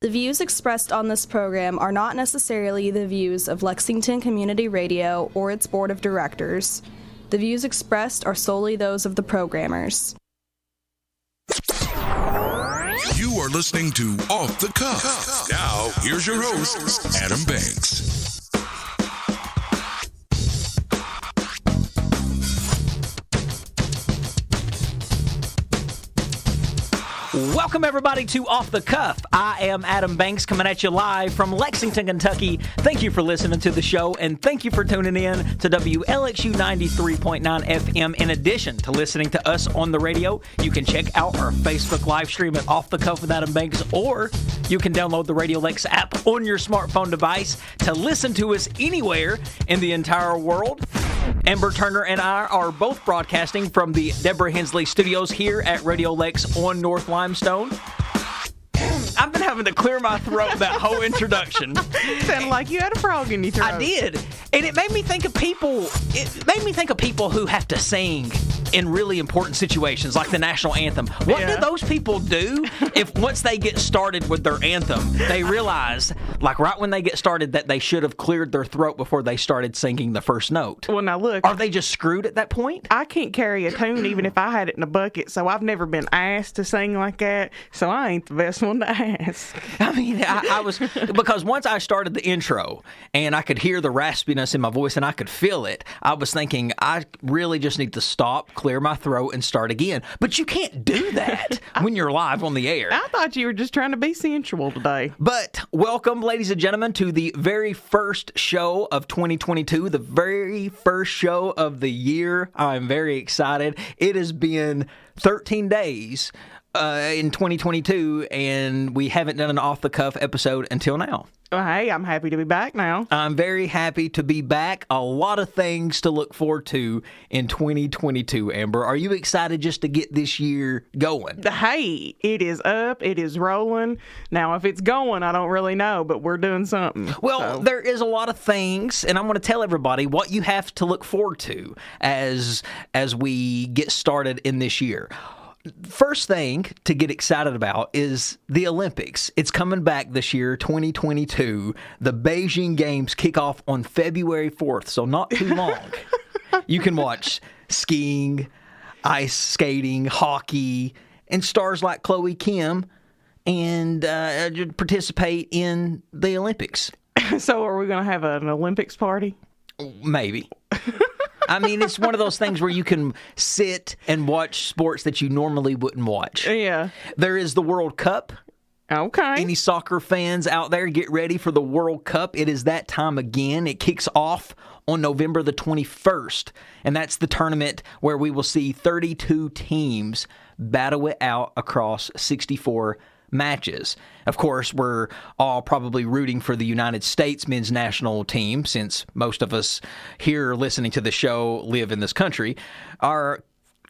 The views expressed on this program are not necessarily the views of Lexington Community Radio or its board of directors. The views expressed are solely those of the programmers. You are listening to Off the Cuff. Now, here's your host, Adam Banks. Welcome, everybody, to Off the Cuff. I am Adam Banks, coming at you live from Lexington, Kentucky. Thank you for listening to the show, and thank you for tuning in to WLXU 93.9 FM. In addition to listening to us on the radio, you can check out our Facebook live stream at Off the Cuff with Adam Banks, or you can download the Radio Lex app on your smartphone device to listen to us anywhere in the entire world. Amber Turner and I are both broadcasting from the Deborah Hensley Studios here at Radio Lex on North Limestone. I've been having to clear my throat that whole introduction. Sounded like you had a frog in your throat. I did. And it made me think of people. It made me think of people who have to sing in really important situations, like the national anthem. What do those people do if once they get started with their anthem, they realize, like right when they get started, that they should have cleared their throat before they started singing the first note? Well, now look. Are they just screwed at that point? I can't carry a tune even if I had it in a bucket, so I've never been asked to sing like that, so I ain't the best one to ask. I mean, I was, because once I started the intro and I could hear the raspiness in my voice and I could feel it, I was thinking, I really just need to stop, clear my throat, and start again. But you can't do that when you're live on the air. I thought you were just trying to be sensual today. But welcome, ladies and gentlemen, to the very first show of 2022, the very first show of the year. I'm very excited. It has been 13 days in 2022, and we haven't done an off-the-cuff episode until now. Well, hey, I'm happy to be back now. I'm very happy to be back. A lot of things to look forward to in 2022, Amber. Are you excited just to get this year going? Hey, it is up. It is rolling. Now, if it's going, I don't really know, but we're doing something. Well, there is a lot of things, and I'm going to tell everybody what you have to look forward to as we get started in this year. First thing to get excited about is the Olympics. It's coming back this year, 2022. The Beijing Games kick off on February 4th, so not too long. You can watch skiing, ice skating, hockey, and stars like Chloe Kim and participate in the Olympics. So are we going to have an Olympics party? Maybe. I mean, it's one of those things where you can sit and watch sports that you normally wouldn't watch. Yeah. There is the World Cup. Okay. Any soccer fans out there, get ready for the World Cup. It is that time again. It kicks off on November the 21st, and that's the tournament where we will see 32 teams battle it out across 64 matches. Of course, we're all probably rooting for the United States men's national team, since most of us here listening to the show live in this country. Our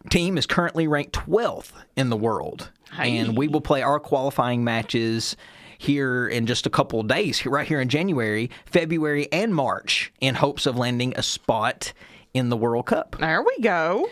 team is currently ranked 12th in the world, and we will play our qualifying matches here in just a couple of days, right here in January, February, and March, in hopes of landing a spot in the World Cup. There we go.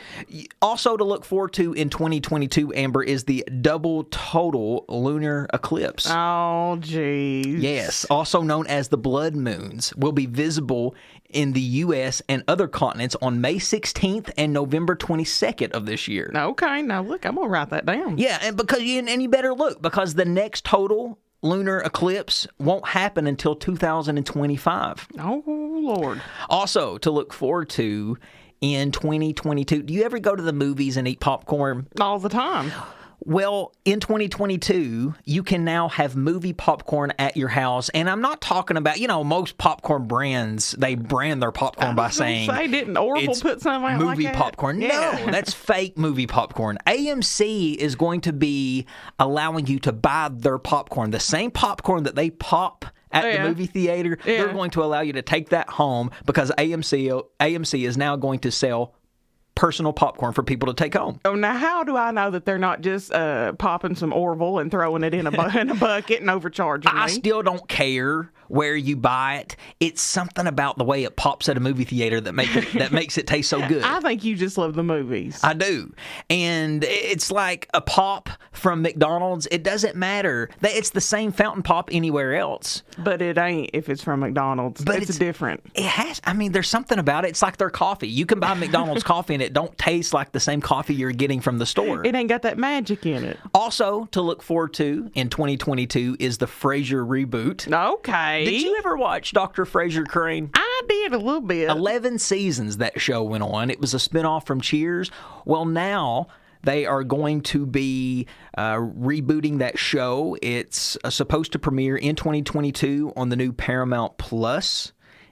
Also to look forward to in 2022, Amber, is the double total lunar eclipse. Oh, geez. Yes, also known as the blood moons, will be visible in the U.S. and other continents on May 16th and November 22nd of this year. Okay, now look, I'm going to write that down. Yeah, and you better look, because the next total lunar eclipse won't happen until 2025. Oh, Lord. Also, to look forward to in 2022, do you ever go to the movies and eat popcorn? All the time. Well, in 2022, you can now have movie popcorn at your house. And I'm not talking about, most popcorn brands, they brand their popcorn by saying, didn't Orville put something out movie like that? popcorn. Yeah. No, that's fake movie popcorn. AMC is going to be allowing you to buy their popcorn, the same popcorn that they pop at the movie theater. Yeah. They're going to allow you to take that home, because AMC is now going to sell personal popcorn for people to take home. Oh, now how do I know that they're not just popping some Orville and throwing it in a bucket and overcharging me? I still don't care where you buy it. It's something about the way it pops at a movie theater that makes it taste so good. I think you just love the movies. I do. And it's like a pop from McDonald's. It doesn't matter. It's the same fountain pop anywhere else. But it ain't if it's from McDonald's. But it's different. It has. I mean, there's something about it. It's like their coffee. You can buy McDonald's coffee and it don't taste like the same coffee you're getting from the store. It ain't got that magic in it. Also, to look forward to in 2022 is the Frasier reboot. Okay. Did you ever watch Dr. Frasier Crane? I did a little bit. 11 seasons that show went on. It was a spinoff from Cheers. Well, now they are going to be rebooting that show. It's supposed to premiere in 2022 on the new Paramount Plus.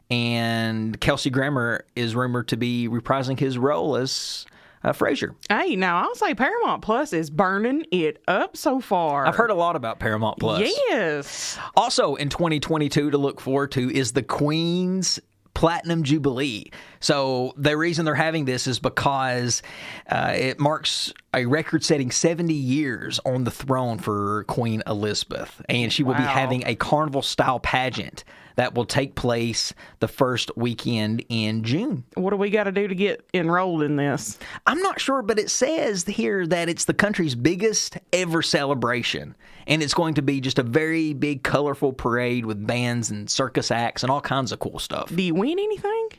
And Kelsey Grammer is rumored to be reprising his role as Frasier. Hey, now I'll say Paramount Plus is burning it up so far. I've heard a lot about Paramount Plus. Yes. Also in 2022 to look forward to is the Queen's Platinum Jubilee. So the reason they're having this is because it marks a record-setting 70 years on the throne for Queen Elizabeth. And she will be having a carnival-style pageant that will take place the first weekend in June. What do we got to do to get enrolled in this? I'm not sure, but it says here that it's the country's biggest ever celebration. And it's going to be just a very big, colorful parade with bands and circus acts and all kinds of cool stuff. Do you win anything?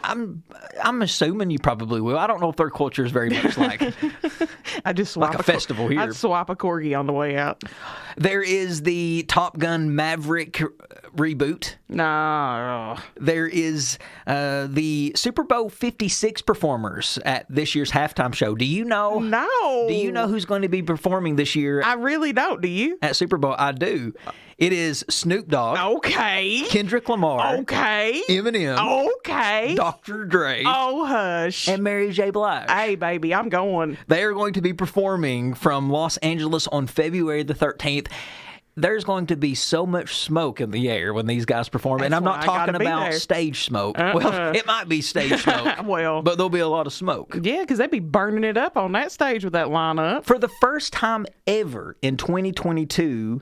I'm assuming you probably will. I don't know if their culture is very much like I just swap like a festival here. I'd swap a corgi on the way out. There is the Top Gun Maverick reboot. No. There is the Super Bowl 56 performers at this year's halftime show. Do you know? No. Do you know who's going to be performing this year? I really don't. Do you? At Super Bowl, I do. It is Snoop Dogg. Okay. Kendrick Lamar. Okay. Eminem. Okay. Dr. Dre. Oh, hush. And Mary J. Blige. Hey, baby, I'm going. They are going to be performing from Los Angeles on February the 13th. There's going to be so much smoke in the air when these guys perform. And I'm not talking about stage smoke. Well, it might be stage smoke. But there'll be a lot of smoke. Yeah, because they'd be burning it up on that stage with that lineup. For the first time ever in 2022,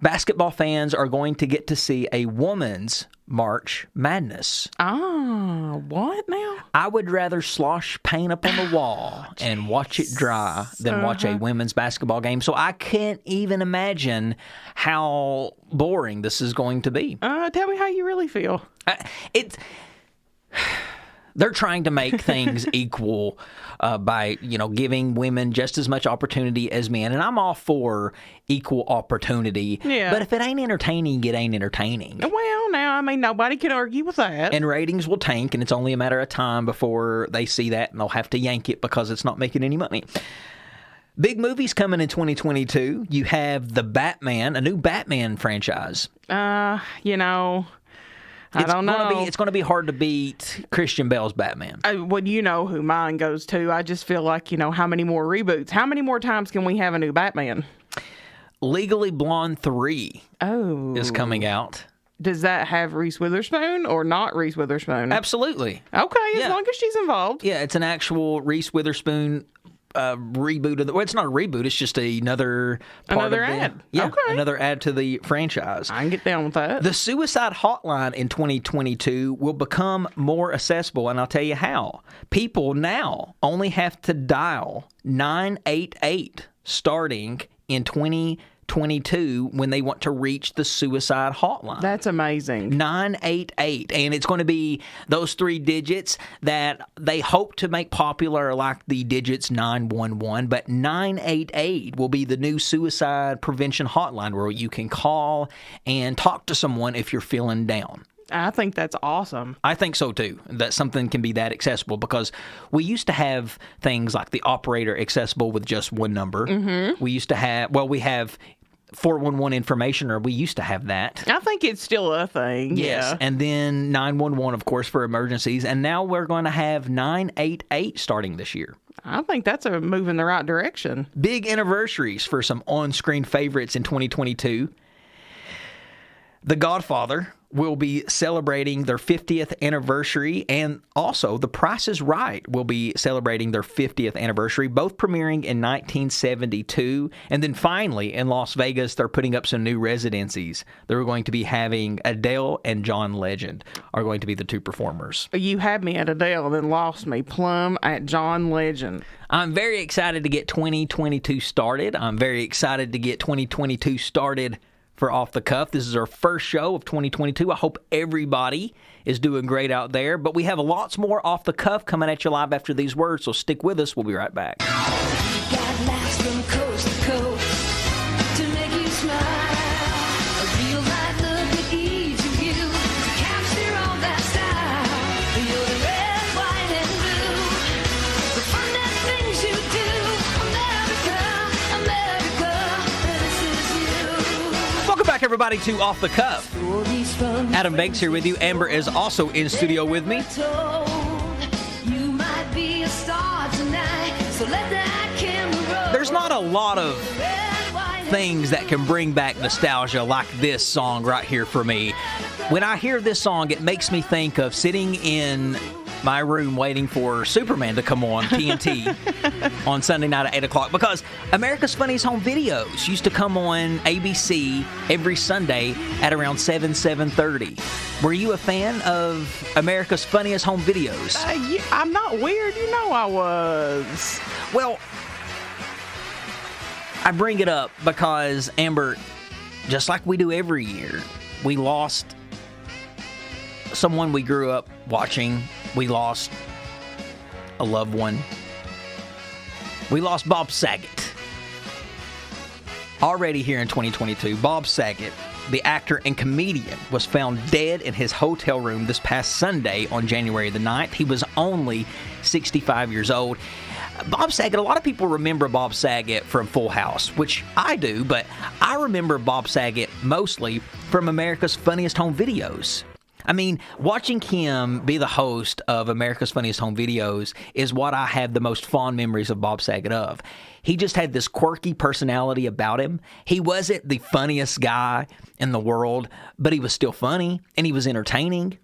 basketball fans are going to get to see a woman's March Madness. Ah, what now? I would rather slosh paint up on the wall and watch it dry than watch a women's basketball game. So I can't even imagine how boring this is going to be. Tell me how you really feel. They're trying to make things equal by, giving women just as much opportunity as men. And I'm all for equal opportunity. Yeah. But if it ain't entertaining, it ain't entertaining. Well, now, I mean, nobody can argue with that. And ratings will tank, and it's only a matter of time before they see that, and they'll have to yank it because it's not making any money. Big movies coming in 2022. You have The Batman, a new Batman franchise. I don't know. It's going to be hard to beat Christian Bale's Batman. Well, you know who mine goes to. I just feel like, how many more reboots? How many more times can we have a new Batman? Legally Blonde 3 is coming out. Does that have Reese Witherspoon or not Reese Witherspoon? Absolutely. Okay, as long as she's involved. Yeah, it's an actual Reese Witherspoon reboot. Well, it's not a reboot. It's just another ad. Yeah, okay. Another ad to the franchise. I can get down with that. The suicide hotline in 2022 will become more accessible, and I'll tell you how. People now only have to dial 988 starting in 2022 when they want to reach the suicide hotline. That's amazing. 988. And it's going to be those 3 digits that they hope to make popular like the digits 911. But 988 will be the new suicide prevention hotline where you can call and talk to someone if you're feeling down. I think that's awesome. I think so, too, that something can be that accessible because we used to have things like the operator accessible with just one number. Mm-hmm. We used to have, we have 411 information, or we used to have that. I think it's still a thing. Yes. Yeah. And then 911, of course, for emergencies. And now we're going to have 988 starting this year. I think that's a move in the right direction. Big anniversaries for some on-screen favorites in 2022. The Godfather will be celebrating their 50th anniversary, and also The Price is Right will be celebrating their 50th anniversary, both premiering in 1972. And then finally, in Las Vegas, they're putting up some new residencies. They're going to be having Adele and John Legend are going to be the two performers. You had me at Adele, then lost me plumb at John Legend. I'm very excited to get 2022 started. I'm very excited to get 2022 started for Off the Cuff. This is our first show of 2022. I hope everybody is doing great out there. But we have lots more Off the Cuff coming at you live after these words, so stick with us. We'll be right back. Got laughs from coast to coast to make you smile. A real life look at each of you to capture all that style. You're the red, white, and blue. The fun that things you do. America, this is you. Welcome back, everybody, to Off the Cuff. Adam Banks here with you. Amber is also in studio with me. You might be a star tonight, so let that camera roll. There's not a lot of things that can bring back nostalgia like this song right here for me. When I hear this song, it makes me think of sitting in my room waiting for Superman to come on TNT on Sunday night at 8 o'clock, because America's Funniest Home Videos used to come on ABC every Sunday at around 7:30. Were you a fan of America's Funniest Home Videos? Yeah, I'm not weird. You know I was. Well, I bring it up because, Amber, just like we do every year, we lost someone we grew up watching. We lost a loved one. We lost Bob Saget. Already here in 2022, Bob Saget, the actor and comedian, was found dead in his hotel room this past Sunday on January the 9th. He was only 65 years old. Bob Saget, a lot of people remember Bob Saget from Full House, which I do, but I remember Bob Saget mostly from America's Funniest Home Videos. I mean, watching him be the host of America's Funniest Home Videos is what I have the most fond memories of Bob Saget of. He just had this quirky personality about him. He wasn't the funniest guy in the world, but he was still funny, and he was entertaining.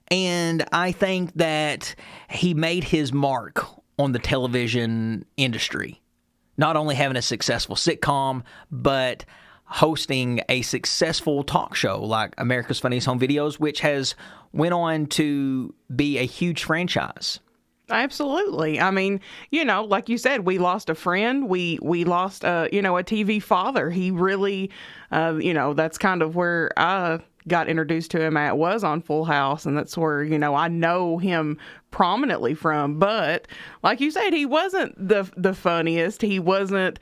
And I think that he made his mark on the television industry, not only having a successful sitcom, but hosting a successful talk show like America's Funniest Home Videos, which has went on to be a huge franchise. Absolutely. I mean, you know, like you said, we lost a friend. We lost, a TV father. He really, that's kind of where I got introduced to him at, was on Full House, and that's where, I know him prominently from. But like you said, he wasn't the funniest. He wasn't,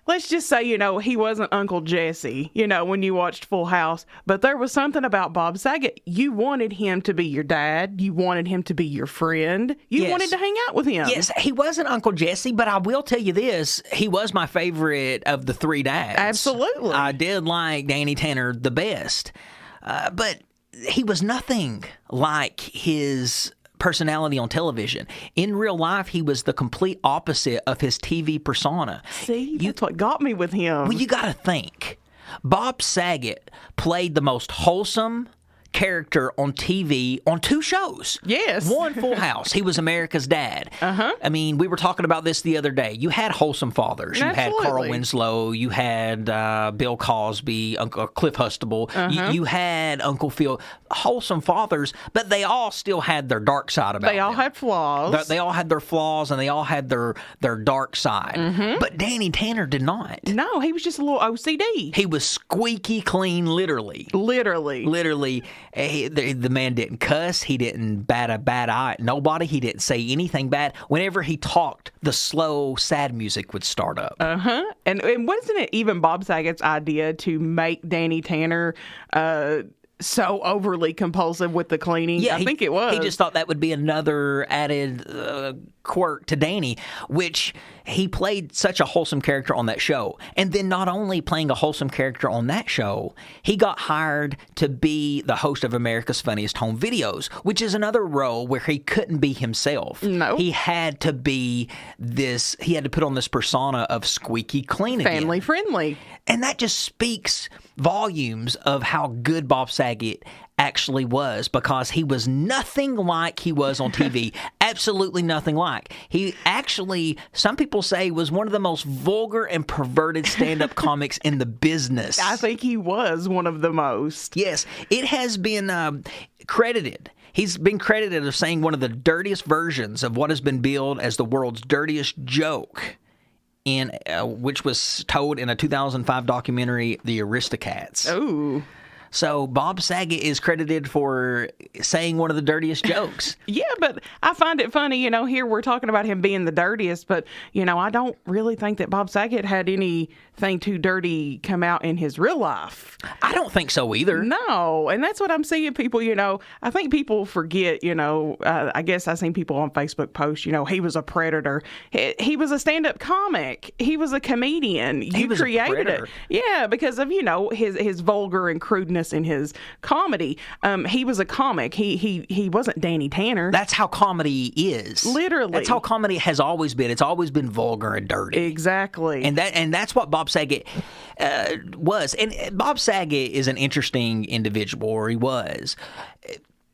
let's just say, he wasn't Uncle Jesse, when you watched Full House. But there was something about Bob Saget. You wanted him to be your dad. You wanted him to be your friend. You wanted to hang out with him. Yes, he wasn't Uncle Jesse, but I will tell you this. He was my favorite of the three dads. Absolutely. I did like Danny Tanner the best. But he was nothing like his personality on television. In real life, he was the complete opposite of his TV persona. See, that's what got me with him. Well, you got to think. Bob Saget played the most wholesome character on TV on two shows. Yes. One, Full House. He was America's dad. Uh-huh. I mean, we were talking about this the other day. You had wholesome fathers. You Absolutely. had Carl Winslow. You had Bill Cosby, Uncle Cliff Hustable. Uh-huh. You had Uncle Phil. Wholesome fathers, but they all still had their dark side about them. They all had flaws. They all had their flaws, and they all had their dark side. Mm-hmm. But Danny Tanner did not. No, he was just a little OCD. He was squeaky clean, literally. Literally. The man didn't cuss. He didn't bat a bad eye at nobody. He didn't say anything bad. Whenever he talked, the slow, sad music would start up. Uh-huh. And wasn't it even Bob Saget's idea to make Danny Tanner so overly compulsive with the cleaning? Yeah, I think it was. He just thought that would be another added quirk to Danny, which he played such a wholesome character on that show. And then not only playing a wholesome character on that show, he got hired to be the host of America's Funniest Home Videos, which is another role where he couldn't be himself. No. He had to be he had to put on this persona of squeaky clean again. Family friendly. And that just speaks volumes of how good Bob Saget actually was, because he was nothing like he was on TV. Absolutely nothing like. He actually, some people say, was one of the most vulgar and perverted stand-up comics in the business. I think he was one of the most. Yes, it has been credited. He's been credited as saying one of the dirtiest versions of what has been billed as the world's dirtiest joke, in which was told in a 2005 documentary, The Aristocats. Ooh. So Bob Saget is credited for saying one of the dirtiest jokes. Yeah, but I find it funny, here we're talking about him being the dirtiest, but, I don't really think that Bob Saget had anything too dirty come out in his real life. I don't think so either. No, and that's what I'm seeing people, I think people forget, I guess I've seen people on Facebook post, he was a predator. He was a stand-up comic. He was a comedian. You was a created predator. it. Yeah, because of, his vulgar and crudeness in his comedy. He was a comic. He wasn't Danny Tanner. That's how comedy is. Literally. That's how comedy has always been. It's always been vulgar and dirty. Exactly. And that's what Bob Saget was. And Bob Saget is an interesting individual, or he was,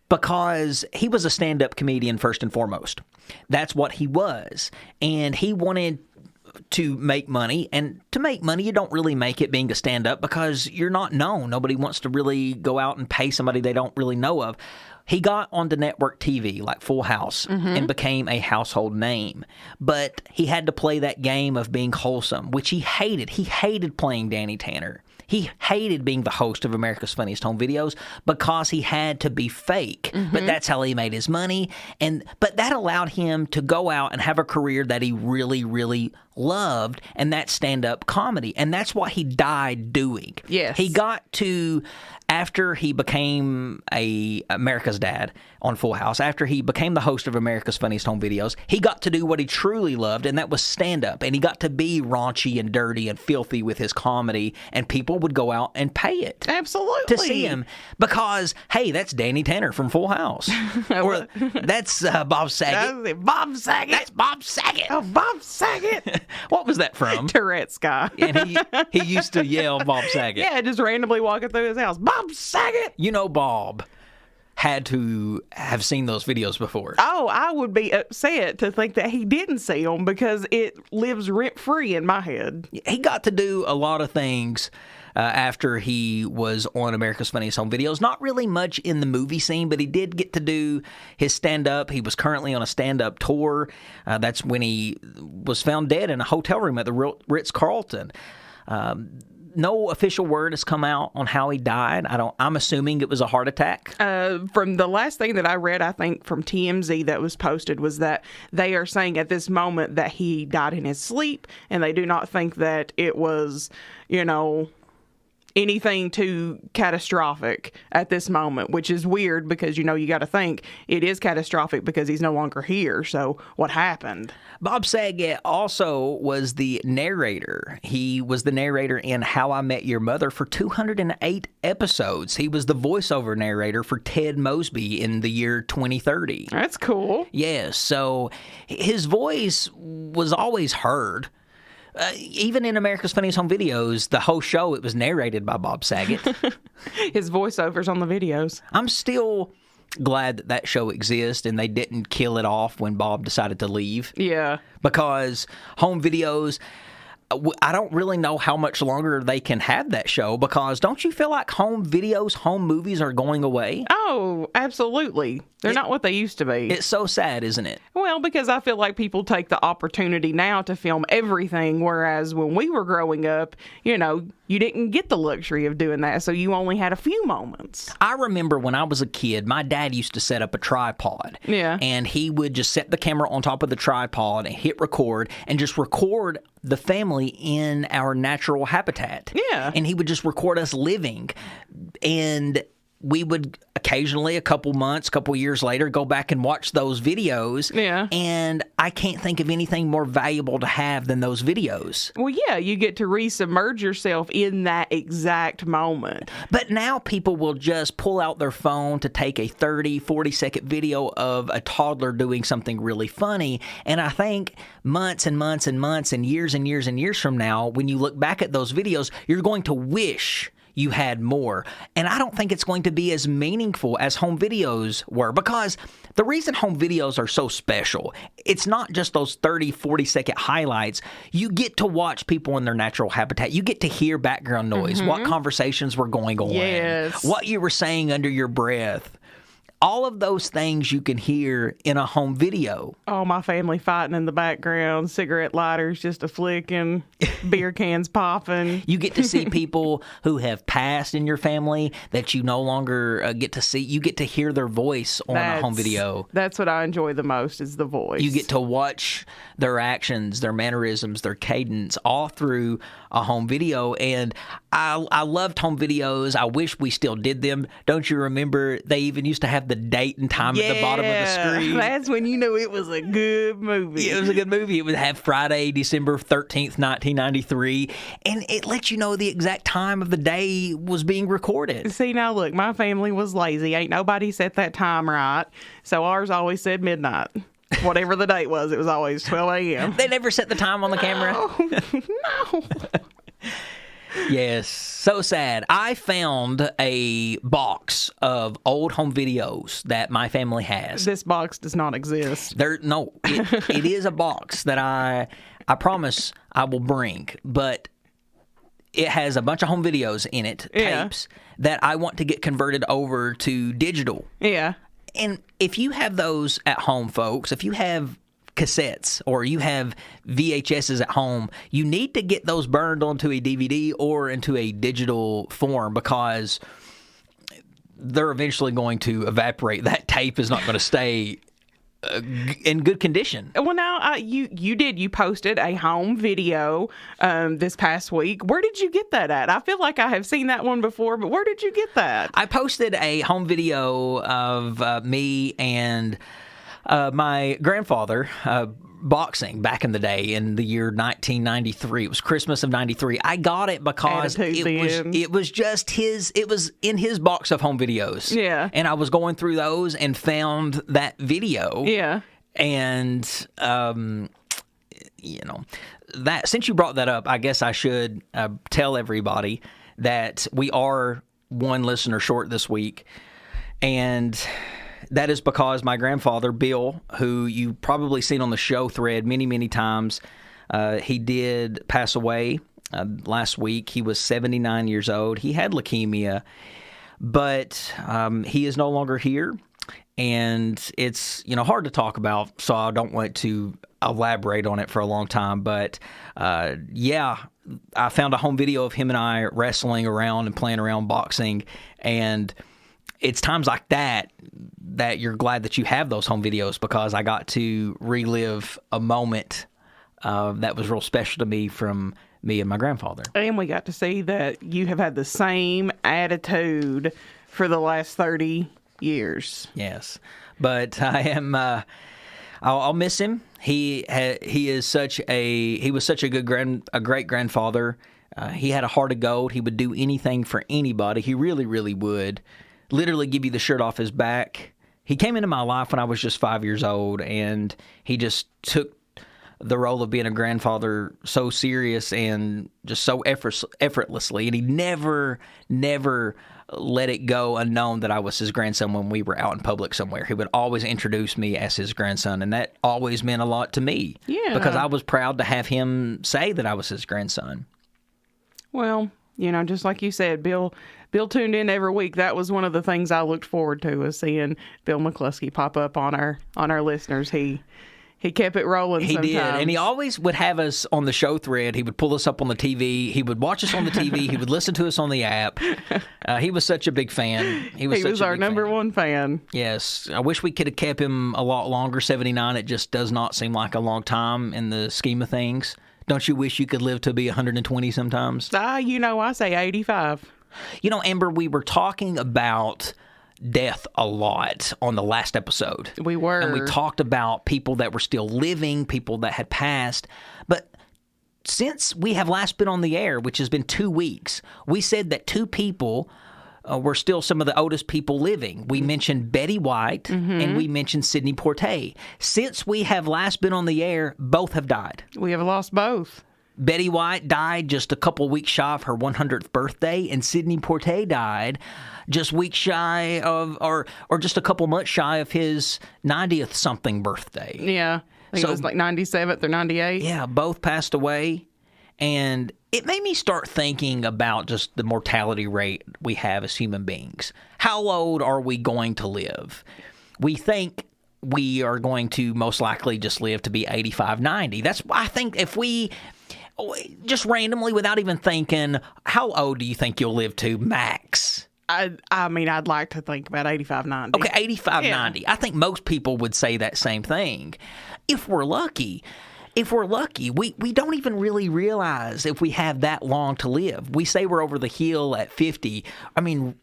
because he was a stand-up comedian first and foremost. That's what he was. And he wanted to make money, and to make money, you don't really make it being a stand-up because you're not known. Nobody wants to really go out and pay somebody they don't really know of. He got onto network TV like Full House and became a household name. But he had to play that game of being wholesome, which he hated. He hated playing Danny Tanner. He hated being the host of America's Funniest Home Videos because he had to be fake. But that's how he made his money. But that allowed him to go out and have a career that he really, really loved, and that's stand-up comedy. And that's what he died doing. Yes. He got to, after he became America's Dad on Full House, after he became the host of America's Funniest Home Videos, he got to do what he truly loved, and that was stand-up. And he got to be raunchy and dirty and filthy with his comedy, and people would go out and pay it. Absolutely. To see him, because, hey, that's Danny Tanner from Full House. Or that's Bob Saget. Bob Saget. That's Bob Saget. Oh, Bob Saget. What was that from? Tourette's guy. And he used to yell Bob Saget. Yeah, just randomly walking through his house. Bob Saget. Bob had to have seen those videos before. Oh, I would be upset to think that he didn't see them because it lives rent-free in my head. He got to do a lot of things after he was on America's Funniest Home Videos. Not really much in the movie scene, but he did get to do his stand-up. He was currently on a stand-up tour. That's when he was found dead in a hotel room at the Ritz-Carlton. No official word has come out on how he died. I'm assuming it was a heart attack. From the last thing that I read, I think from TMZ that was posted, was that they are saying at this moment that he died in his sleep, and they do not think that it was, anything too catastrophic at this moment, which is weird because, you got to think it is catastrophic because he's no longer here. So what happened? Bob Saget also was the narrator. He was the narrator in How I Met Your Mother for 208 episodes. He was the voiceover narrator for Ted Mosby in the year 2030. That's cool. Yes, so his voice was always heard. Even in America's Funniest Home Videos, the whole show, it was narrated by Bob Saget. His voiceovers on the videos. I'm still glad that show exists and they didn't kill it off when Bob decided to leave. Yeah. Because home videos, I don't really know how much longer they can have that show, because don't you feel like home videos, home movies are going away? Oh, absolutely. They're not what they used to be. It's so sad, isn't it? Well, because I feel like people take the opportunity now to film everything, whereas when we were growing up, you didn't get the luxury of doing that, so you only had a few moments. I remember when I was a kid, my dad used to set up a tripod. Yeah. And he would just set the camera on top of the tripod and hit record and just record the family in our natural habitat. Yeah. And he would just record us living. And we would occasionally, a couple months, couple years later, go back and watch those videos. Yeah. And I can't think of anything more valuable to have than those videos. Well, yeah, you get to re-submerge yourself in that exact moment. But now people will just pull out their phone to take a 30, 40-second video of a toddler doing something really funny. And I think months and months and months and years and years and years from now, when you look back at those videos, you're going to wish you had more. And I don't think it's going to be as meaningful as home videos were, because the reason home videos are so special, it's not just those 30, 40-second highlights. You get to watch people in their natural habitat. You get to hear background noise, what conversations were going on, Yes. what you were saying under your breath. All of those things you can hear in a home video. Oh, my family fighting in the background, cigarette lighters just a flicking, beer cans popping. You get to see people who have passed in your family that you no longer get to see. You get to hear their voice on a home video. That's what I enjoy the most, is the voice. You get to watch their actions, their mannerisms, their cadence, all through a home video. And I loved home videos. I wish we still did them. Don't you remember they even used to have the date and time at the bottom of the screen? That's when you knew it was a good movie. Yeah, it was a good movie. It would have Friday, December 13th, 1993, and it let you know the exact time of the day was being recorded. See, now look, my family was lazy. Ain't nobody set that time right. So ours always said midnight. Whatever the date was, it was always 12 a.m. They never set the time on the camera? No. Yes, so sad. I found a box of old home videos that my family has. This box does not exist. It is a box that I promise I will bring, but it has a bunch of home videos in it, tapes, that I want to get converted over to digital. Yeah. And if you have those at home, folks, if you have cassettes or you have VHSs at home, you need to get those burned onto a DVD or into a digital form, because they're eventually going to evaporate. That tape is not going to stay in good condition. Well, now you posted a home video this past week. Where did you get that at? I feel like I have seen that one before, but where did you get that? I posted a home video of me and my grandfather boxing back in the day in the year 1993. It was Christmas of 93. I got it because it was just it was in his box of home videos. Yeah. And I was going through those and found that video. Yeah. And that, since you brought that up, I guess I should tell everybody that we are one listener short this week. And that is because my grandfather, Bill, who you probably seen on the show thread many, many times, he did pass away last week. He was 79 years old. He had leukemia, but he is no longer here. And it's, hard to talk about, so I don't want to elaborate on it for a long time. But, I found a home video of him and I wrestling around and playing around boxing. And it's times like that you're glad that you have those home videos, because I got to relive a moment that was real special to me from me and my grandfather. And we got to see that you have had the same attitude for the last 30 years. Yes, but I am. I'll miss him. He was such a great grandfather. He had a heart of gold. He would do anything for anybody. He really, really would. Literally give you the shirt off his back. He came into my life when I was just 5 years old, and he just took the role of being a grandfather so serious and just so effortlessly. And he never let it go unknown that I was his grandson when we were out in public somewhere. He would always introduce me as his grandson, and that always meant a lot to me. Yeah. Because I was proud to have him say that I was his grandson. Well, just like you said, Bill tuned in every week. That was one of the things I looked forward to, was seeing Bill McCluskey pop up on our listeners. He kept it rolling. He sometimes. did, and he always would have us on the show thread. He would pull us up on the TV. He would watch us on the TV. He would listen to us on the app. He was such a big fan. He was our number one fan. Yes. I wish we could have kept him a lot longer. 79, it just does not seem like a long time in the scheme of things. Don't you wish you could live to be 120 sometimes? I say 85. Amber, we were talking about death a lot on the last episode. We were. And we talked about people that were still living, people that had passed. But since we have last been on the air, which has been 2 weeks, we said that 2 people were still some of the oldest people living. We mentioned Betty White and we mentioned Sidney Poitier. Since we have last been on the air, both have died. We have lost both. Betty White died just a couple weeks shy of her 100th birthday, and Sidney Poitier died just weeks shy of, or just a couple months shy of his 90th something birthday. Yeah. I think it was like 97th or 98. Yeah, both passed away. And it made me start thinking about just the mortality rate we have as human beings. How old are we going to live? We think we are going to most likely just live to be 85, 90. That's why I think if we just randomly, without even thinking, how old do you think you'll live to max? I mean, I'd like to think about 85, 90. Okay, 85, 90. I think most people would say that same thing. If we're lucky, we don't even really realize if we have that long to live. We say we're over the hill at 50. I mean,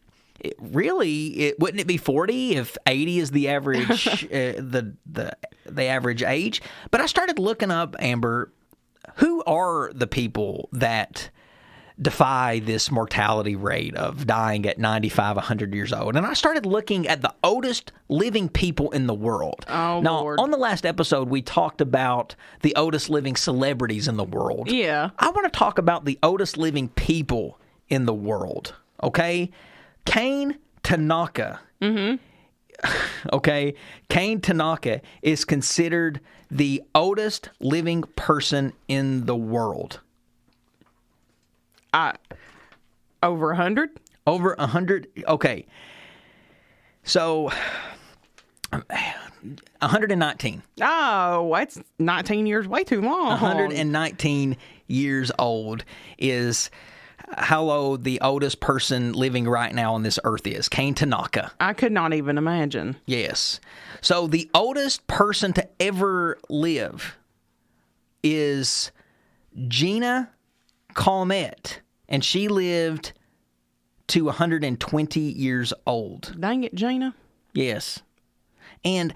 wouldn't it be 40 if 80 is the average the average age? But I started looking up, Amber, who are the people that defy this mortality rate of dying at 95, 100 years old. And I started looking at the oldest living people in the world. Oh, now, Lord. on the last episode, we talked about the oldest living celebrities in the world. Yeah. I want to talk about the oldest living people in the world, okay? Kane Tanaka. Okay? Kane Tanaka is considered the oldest living person in the world. Over 100? Over 100? Okay. So, 119. Oh, that's 19 years, way too long. 119 years old is how old the oldest person living right now on this earth is. Kane Tanaka. I could not even imagine. Yes. So the oldest person to ever live is Gina Calmette, and she lived to 120 years old. Dang it, Gina. Yes. And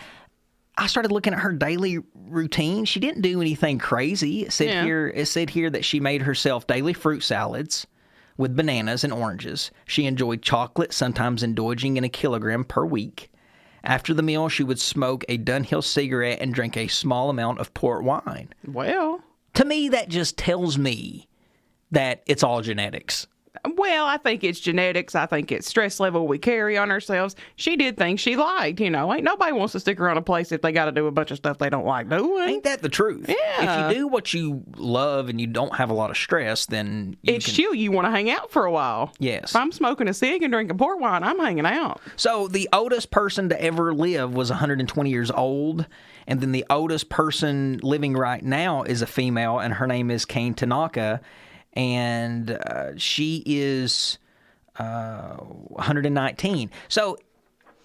I started looking at her daily routine. She didn't do anything crazy. It said here that she made herself daily fruit salads with bananas and oranges. She enjoyed chocolate, sometimes indulging in a kilogram per week. After the meal, she would smoke a Dunhill cigarette and drink a small amount of port wine. Well, To me, that just tells me that it's all genetics. Well, I think it's genetics. I think it's stress level we carry on ourselves. She did things she liked, you know. Ain't nobody wants to stick around a place if they got to do a bunch of stuff they don't like doing. Ain't that the truth? Yeah. If you do what you love and you don't have a lot of stress, then It's chill. You want to hang out for a while. Yes. If I'm smoking a cig and drinking port wine, I'm hanging out. So the oldest person to ever live was 120 years old, and then the oldest person living right now is a female, and her name is Kane Tanaka, and she is 119. So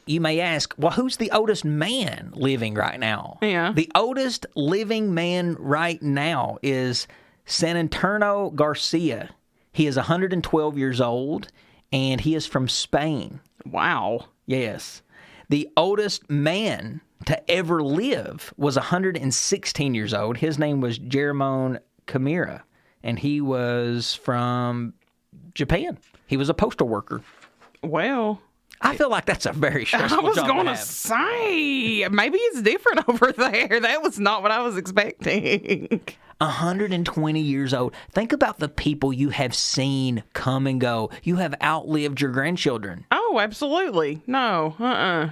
you may ask, well, who's the oldest man living right now? Yeah. The oldest living man right now is San Antonio Garcia. He is 112 years old, and he is from Spain. Wow. Yes. The oldest man to ever live was 116 years old. His name was Jeroen Kamira, and he was from Japan. He was a postal worker. Well, I feel like that's a very stressful I was job going to to have. say, maybe it's different over there. That was not what I was expecting. 120 years old. Think about the people you have seen come and go. You have outlived your grandchildren. Oh, absolutely. No,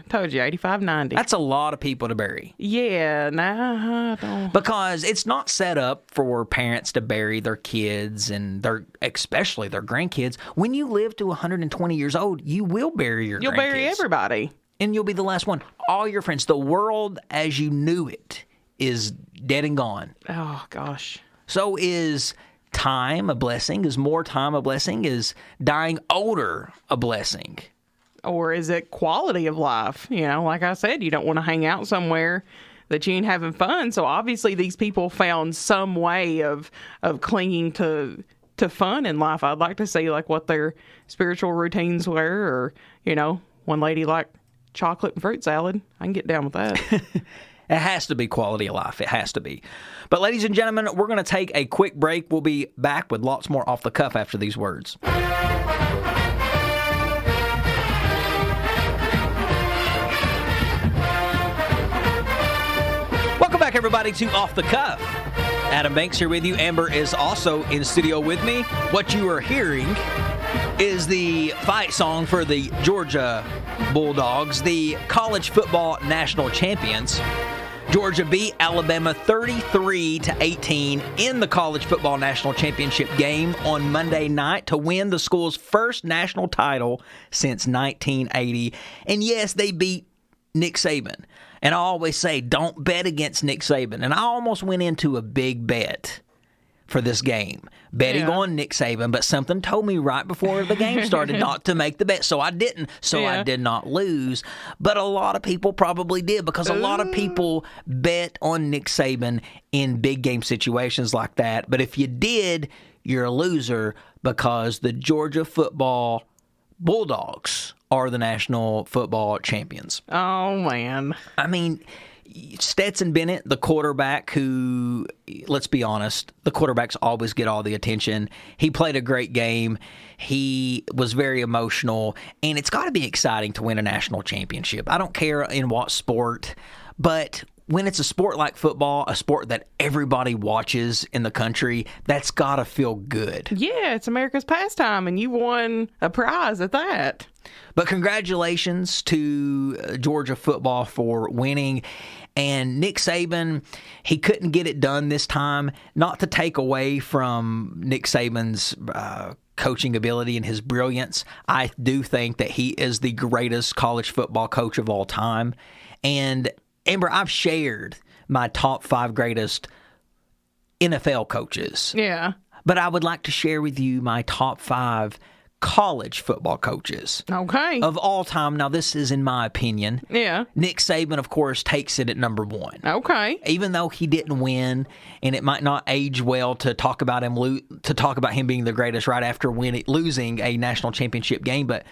Told you, 85, 90. That's a lot of people to bury. Yeah, nah, I don't. Because it's not set up for parents to bury their kids and especially their grandkids. When you live to 120 years old, you will bury your You'll grandkids. bury everybody. And you'll be the last one. All your friends, the world as you knew it is dead and gone. Oh, gosh. So is time a blessing? Is more time a blessing? Is dying older a blessing? Or is it quality of life? You know, like I said, you don't want to hang out somewhere that you ain't having fun. So obviously these people found some way of clinging to fun in life. I'd like to see like what their spiritual routines were, or, you know, one lady liked chocolate and fruit salad. I can get down with that. It has to be quality of life. It has to be. But ladies and gentlemen, we're going to take a quick break. We'll be back with lots more Off the Cuff after these words. Welcome back, everybody, to Off the Cuff. Adam Banks here with you. Amber is also in studio with me. What you are hearing is the fight song for the Georgia Bulldogs, the college football national champions. Georgia beat Alabama 33-18 in the college football national championship game on Monday night to win the school's first national title since 1980. And yes, they beat Nick Saban. And I always say, don't bet against Nick Saban. And I almost went into a big bet for this game, betting on Nick Saban, but something told me right before the game started not to make the bet, so I didn't. So I did not lose, but a lot of people probably did, because a lot of people bet on Nick Saban in big game situations like that. But if you did, you're a loser, because the Georgia football Bulldogs are the national football champions. Oh, man. I mean, Stetson Bennett, the quarterback, who, let's be honest, the quarterbacks always get all the attention. He played a great game. He was very emotional, and it's got to be exciting to win a national championship. I don't care in what sport, but when it's a sport like football, a sport that everybody watches in the country, that's got to feel good. Yeah, it's America's pastime, and you won a prize at that. But congratulations to Georgia football for winning. And Nick Saban, he couldn't get it done this time. Not to take away from Nick Saban's coaching ability and his brilliance. I do think that he is the greatest college football coach of all time. And Amber, I've shared my top 5 greatest NFL coaches. Yeah. But I would like to share with you my top 5 college football coaches. Okay. Of all time. Now, this is in my opinion. Yeah. Nick Saban, of course, takes it at number 1. Okay. Even though he didn't win, and it might not age well to talk about him being the greatest right after losing a national championship game, but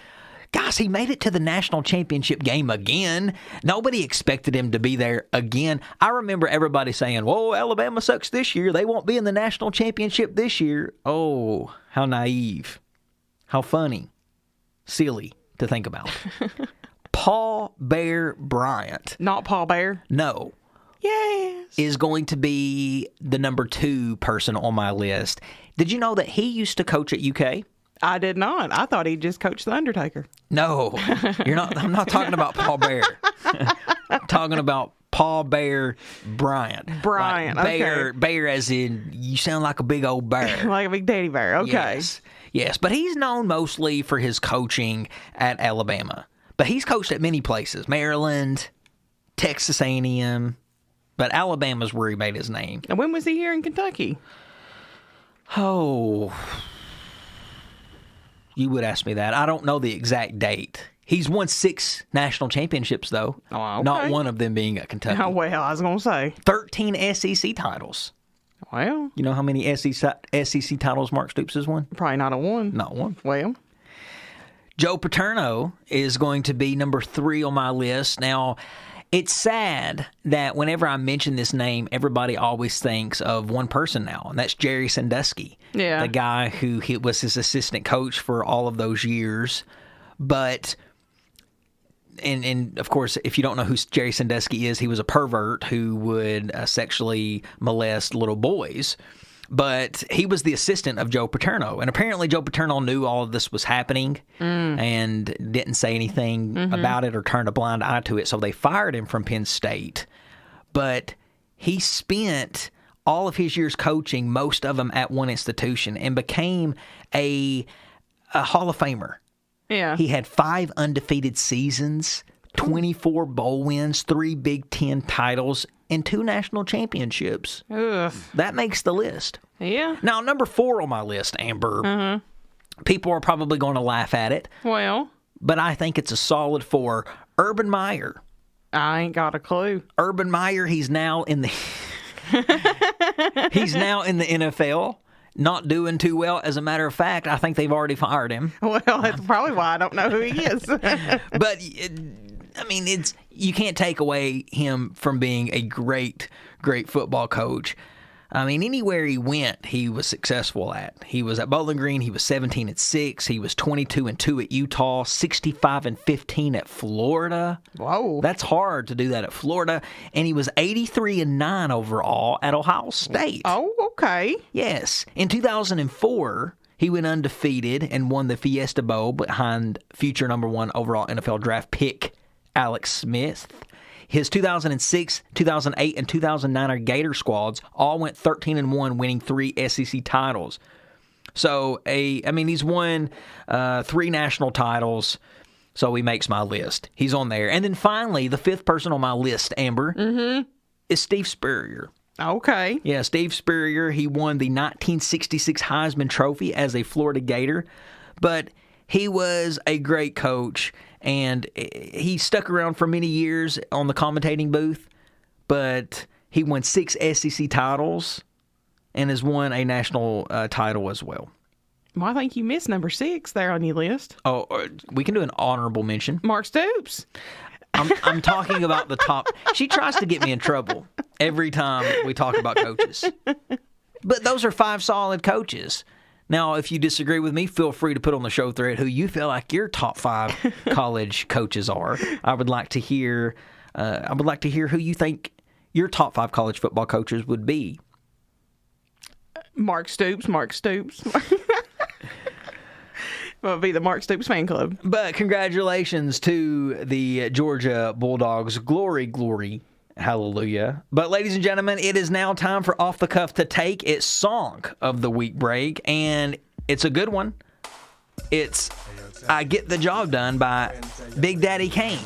guys, he made it to the national championship game again. Nobody expected him to be there again. I remember everybody saying, whoa, Alabama sucks this year. They won't be in the national championship this year. Oh, how naive. How funny. Silly to think about. Paul Bear Bryant. Not Paul Bear? No. Yes. Is going to be the number 2 person on my list. Did you know that he used to coach at UK? I did not. I thought he just coached The Undertaker. No, you're not. I'm not talking about Paul Bear. I'm talking about Paul Bear Bryant. Bryant, like Bear, okay. Bear as in you sound like a big old bear. Like a big teddy bear. Okay. Yes, but he's known mostly for his coaching at Alabama. But he's coached at many places, Maryland, Texas A&M, but Alabama's where he made his name. And when was he here in Kentucky? Oh, you would ask me that. I don't know the exact date. He's won 6 national championships, though. Oh, okay. Not one of them being at Kentucky. Oh, well, I was going to say. 13 SEC titles. Well. You know how many SEC titles Mark Stoops has won? Probably not a one. Not one. Well. Joe Paterno is going to be number 3 on my list. Now, it's sad that whenever I mention this name, everybody always thinks of one person now, and that's Jerry Sandusky. Yeah. The guy who was his assistant coach for all of those years. But, and of course, if you don't know who Jerry Sandusky is, he was a pervert who would sexually molest little boys. But he was the assistant of Joe Paterno. And apparently Joe Paterno knew all of this was happening and didn't say anything about it or turned a blind eye to it. So they fired him from Penn State. But he spent all of his years coaching, most of them at one institution, and became a Hall of Famer. Yeah. He had 5 undefeated seasons, 24 bowl wins, 3 Big Ten titles, and 2 national championships. Ugh. That makes the list. Yeah. Now, number 4 on my list, Amber, people are probably going to laugh at it, Well, but I think it's a solid 4. Urban Meyer. I ain't got a clue. Urban Meyer, he's now in the he's now in the NFL. not doing too well. As a matter of fact, I think they've already fired him. Well, that's probably why I don't know who he is. But you can't take away him from being a great football coach. I mean, anywhere he went, he was successful at. He was at Bowling Green. He was 17-6. He was 22-2 at Utah. 65-15 at Florida. Whoa, that's hard to do that at Florida. And he was 83-9 overall at Ohio State. Oh, okay. Yes. In 2004, he went undefeated and won the Fiesta Bowl behind future number 1 overall NFL draft pick Alex Smith. His 2006, 2008, and 2009 Gator squads all went 13-1, winning 3 SEC titles. So, he's won 3 national titles, so he makes my list. He's on there. And then finally, the 5th person on my list, Amber, is Steve Spurrier. Okay. Yeah, Steve Spurrier. He won the 1966 Heisman Trophy as a Florida Gator, but he was a great coach. And he stuck around for many years on the commentating booth, but he won 6 SEC titles and has won a national title as well. Well, I think you missed number 6 there on your list. Oh, we can do an honorable mention. Mark Stoops. I'm talking about the top. She tries to get me in trouble every time we talk about coaches. But those are 5 solid coaches. Now, if you disagree with me, feel free to put on the show thread who you feel like your top 5 college coaches are. I would like to hear. Who you think your top 5 college football coaches would be. Mark Stoops. Well, it'd be the Mark Stoops fan club. But congratulations to the Georgia Bulldogs. Glory, glory. Hallelujah. But ladies and gentlemen, it is now time for Off the Cuff to take its song of the week break, and it's a good one. It's I Get the Job Done by Big Daddy Kane.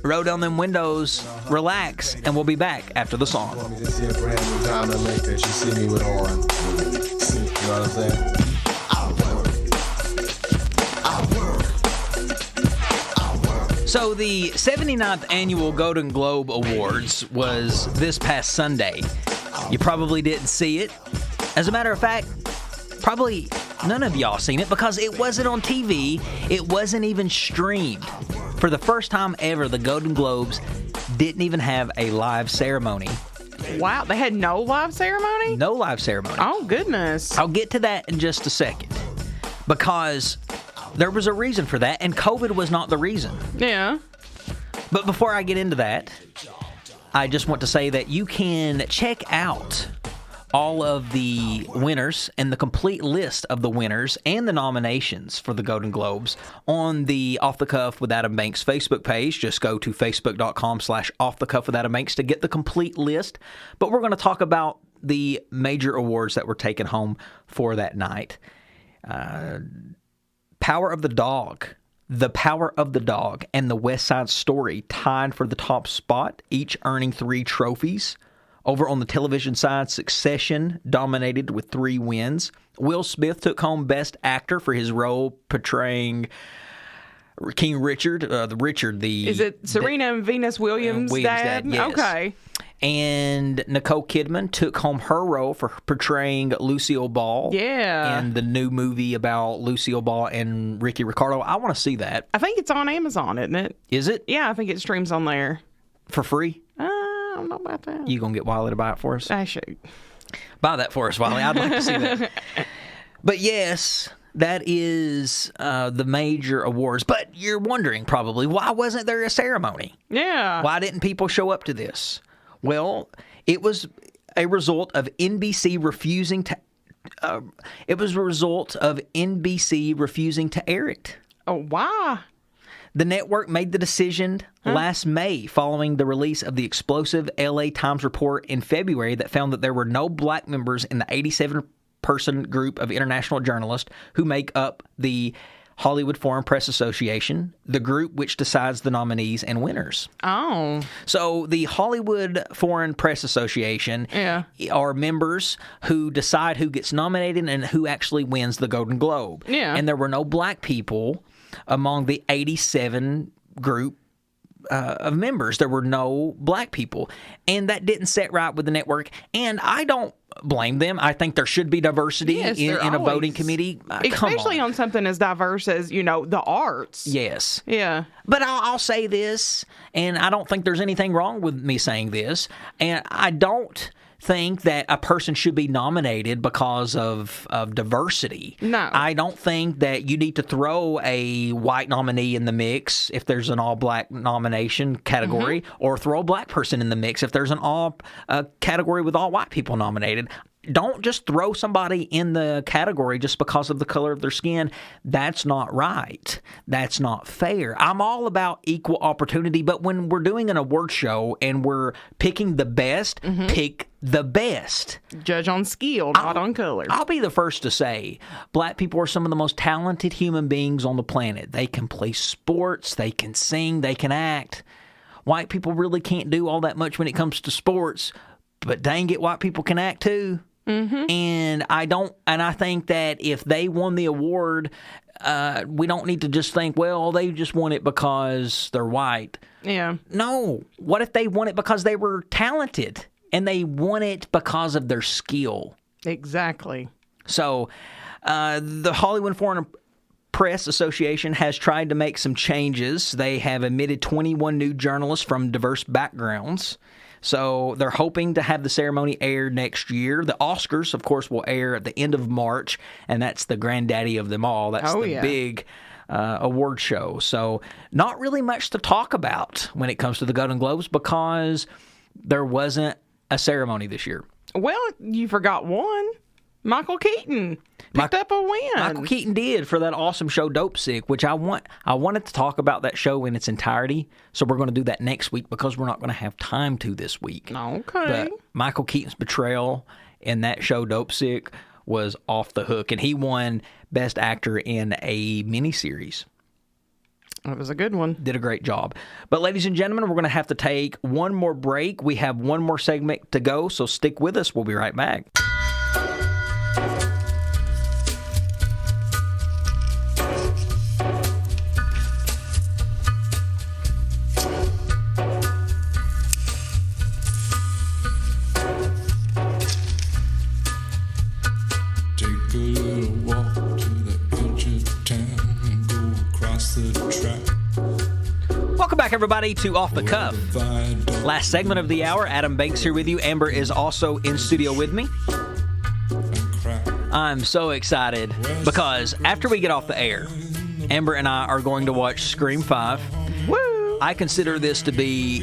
Roll down them windows, relax, and we'll be back after the song. You see me with on. You know what I'm saying? So the 79th Annual Golden Globe Awards was this past Sunday. You probably didn't see it. As a matter of fact, probably none of y'all seen it because it wasn't on TV. It wasn't even streamed. For the first time ever, the Golden Globes didn't even have a live ceremony. Wow, they had no live ceremony? No live ceremony. Oh, goodness. I'll get to that in just a second. Because there was a reason for that, and COVID was not the reason. Yeah. But before I get into that, I just want to say that you can check out all of the winners and the complete list of the winners and the nominations for the Golden Globes on the Off the Cuff with Adam Banks Facebook page. Just go to facebook.com/Off the Cuff with Adam Banks to get the complete list. But we're going to talk about the major awards that were taken home for that night. Power of the Dog, The Power of the Dog, and The West Side Story tied for the top spot, each earning 3 trophies. Over on the television side, Succession dominated with 3 wins. Will Smith took home Best Actor for his role portraying King Richard. Is it Serena and Venus Williams' dad? Yes. Okay. And Nicole Kidman took home her role for portraying Lucille Ball. Yeah. In the new movie about Lucille Ball and Ricky Ricardo. I want to see that. I think it's on Amazon, isn't it? Is it? Yeah, I think it streams on there. For free? I don't know about that. You going to get Wiley to buy it for us? I should. Buy that for us, Wiley. I'd like to see that. But yes, that is the major awards. But you're wondering probably, why wasn't there a ceremony? Yeah. Why didn't people show up to this? Well, it was a result of NBC refusing to. It was a result of NBC refusing to air it. Oh, why? The network made the decision last May following the release of the explosive LA Times report in February that found that there were no black members in the 87-person group of international journalists who make up the Hollywood Foreign Press Association, the group which decides the nominees and winners. Oh. So the Hollywood Foreign Press Association are members who decide who gets nominated and who actually wins the Golden Globe. Yeah. And there were no black people among the 87 group of members. There were no black people. And that didn't set right with the network. And I don't blame them. I think there should be diversity Yes, in there a voting always- committee. Especially on something as diverse as, the arts. Yes. Yeah. But I'll say this, and I don't think there's anything wrong with me saying this, and I don't think that a person should be nominated because of diversity. No. I don't think that you need to throw a white nominee in the mix if there's an all-black nomination category, or throw a black person in the mix if there's an all category with all white people nominated. Don't just throw somebody in the category just because of the color of their skin. That's not right. That's not fair. I'm all about equal opportunity, but when we're doing an award show and we're picking the best, pick the best. Judge on skill, not on color. I'll be the first to say black people are some of the most talented human beings on the planet. They can play sports, they can sing, they can act. White people really can't do all that much when it comes to sports, but dang it, white people can act too. And I think that if they won the award, we don't need to just think, well, they just won it because they're white. Yeah. No. What if they won it because they were talented and they won it because of their skill? Exactly. So the Hollywood Foreign Press Association has tried to make some changes. They have admitted 21 new journalists from diverse backgrounds. So they're hoping to have the ceremony aired next year. The Oscars, of course, will air at the end of March, and that's the granddaddy of them all. That's big award show. So not really much to talk about when it comes to the Golden Globes because there wasn't a ceremony this year. Well, you forgot one. Michael Keaton picked up a win. Michael Keaton did for that awesome show Dope Sick, which I wanted to talk about that show in its entirety. So we're going to do that next week because we're not going to have time to this week. Okay. But Michael Keaton's portrayal in that show Dope Sick was off the hook, and he won Best Actor in a miniseries. It was a good one. Did a great job. But ladies and gentlemen, we're going to have to take one more break. We have one more segment to go, so stick with us. We'll be right back. Welcome back, everybody, to Off the Cuff. Last segment of the hour. Adam Banks here with you. Amber is also in studio with me. I'm so excited because after we get off the air, Amber and I are going to watch Scream 5. Woo! I consider this to be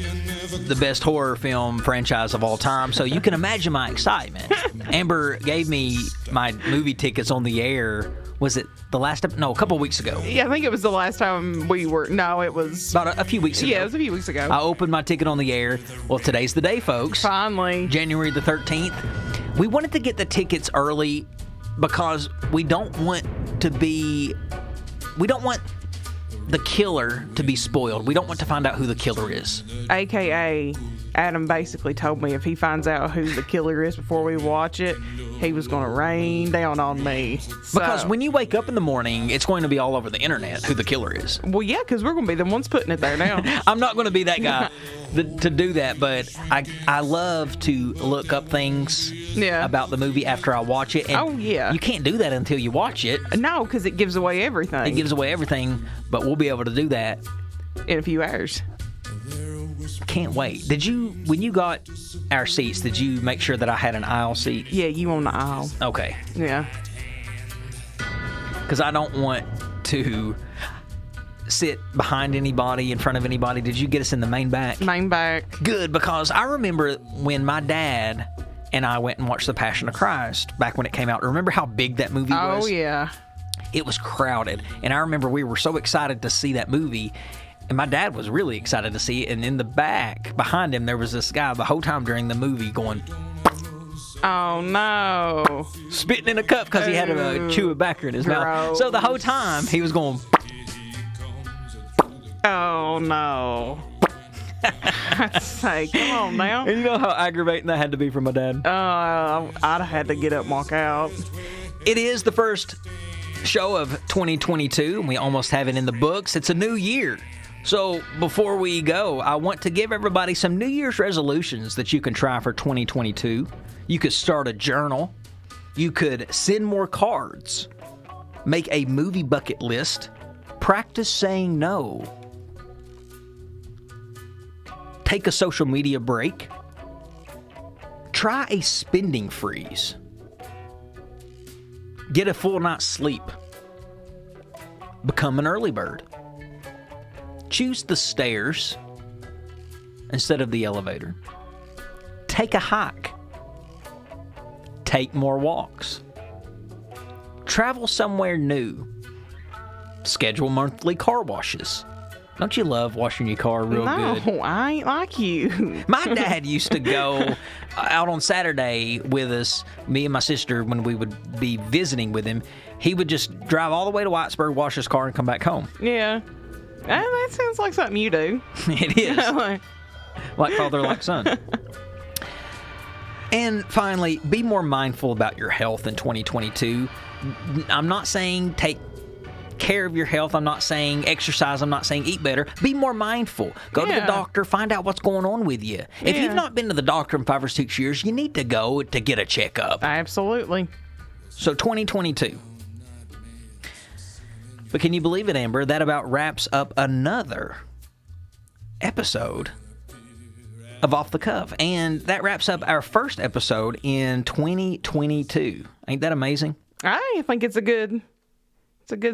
the best horror film franchise of all time, so you can imagine my excitement. Amber gave me my movie tickets on the air. Was it the last time? No, a couple of weeks ago. Yeah, I think it was the last time we were. No, it was About a few weeks ago. Yeah, it was a few weeks ago. I opened my ticket on the air. Well, today's the day, folks. Finally. January the 13th. We wanted to get the tickets early because we don't want the killer to be spoiled. We don't want to find out who the killer is. AKA, Adam basically told me if he finds out who the killer is before we watch it, he was going to rain down on me. Because when you wake up in the morning, it's going to be all over the internet who the killer is. Well, yeah, because we're going to be the ones putting it there now. I'm not going to be that guy to do that, but I love to look up things about the movie after I watch it. And you can't do that until you watch it. No, because it gives away everything. It gives away everything, but we'll be able to do that in a few hours. Can't wait. When you got our seats, did you make sure that I had an aisle seat? Yeah, you on the aisle. Okay. Yeah. Because I don't want to sit behind anybody, in front of anybody. Did you get us in the main back? Main back. Good, because I remember when my dad and I went and watched The Passion of Christ back when it came out. Remember how big that movie was? Oh, yeah. It was crowded. And I remember we were so excited to see that movie. And my dad was really excited to see it. And in the back, behind him, there was this guy the whole time during the movie going... Oh, no. Spitting in a cup because he had a chew of backer in his mouth. So the whole time, he was going... Oh, no. Say, come on now. And you know how aggravating that had to be for my dad? I'd have had to get up and walk out. It is the first show of 2022, and we almost have it in the books. It's a new year. So before we go, I want to give everybody some New Year's resolutions that you can try for 2022. You could start a journal. You could send more cards. Make a movie bucket list. Practice saying no. Take a social media break. Try a spending freeze. Get a full night's sleep. Become an early bird. Choose the stairs instead of the elevator. Take a hike. Take more walks. Travel somewhere new. Schedule monthly car washes. Don't you love washing your car real good? No, I ain't like you. My dad used to go out on Saturday with us, me and my sister, when we would be visiting with him. He would just drive all the way to Whitesburg, wash his car, and come back home. Yeah. That sounds like something you do. It is. Like father, like son. And finally, be more mindful about your health in 2022. I'm not saying take care of your health. I'm not saying exercise. I'm not saying eat better. Be more mindful. Go to the doctor. Find out what's going on with you. If you've not been to the doctor in 5 or 6 years, you need to go to get a checkup. Absolutely. So 2022. But can you believe it, Amber? That about wraps up another episode of Off the Cuff. And that wraps up our first episode in 2022. Ain't that amazing? I think it's a good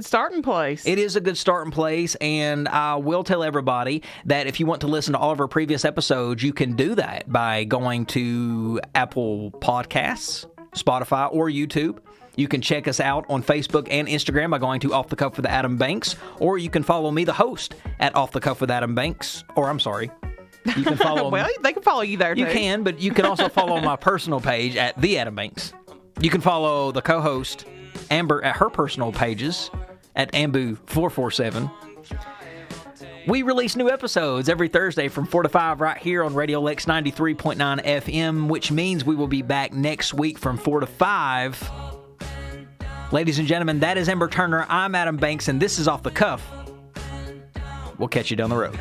starting place. It is a good starting place, and I will tell everybody that if you want to listen to all of our previous episodes, you can do that by going to Apple Podcasts, Spotify, or YouTube. You can check us out on Facebook and Instagram by going to Off the Cuff with Adam Banks, or you can follow me, the host, at Off the Cuff with Adam Banks. Or, I'm sorry, you can follow well, they can follow you there, too. You can, but you can also follow my personal page at The Adam Banks. You can follow the co-host, Amber, at her personal pages at Ambu447. We release new episodes every Thursday from 4 to 5 right here on Radio Lex 93.9 FM, which means we will be back next week from 4 to 5. Ladies and gentlemen, that is Amber Turner. I'm Adam Banks, and this is Off the Cuff. We'll catch you down the road.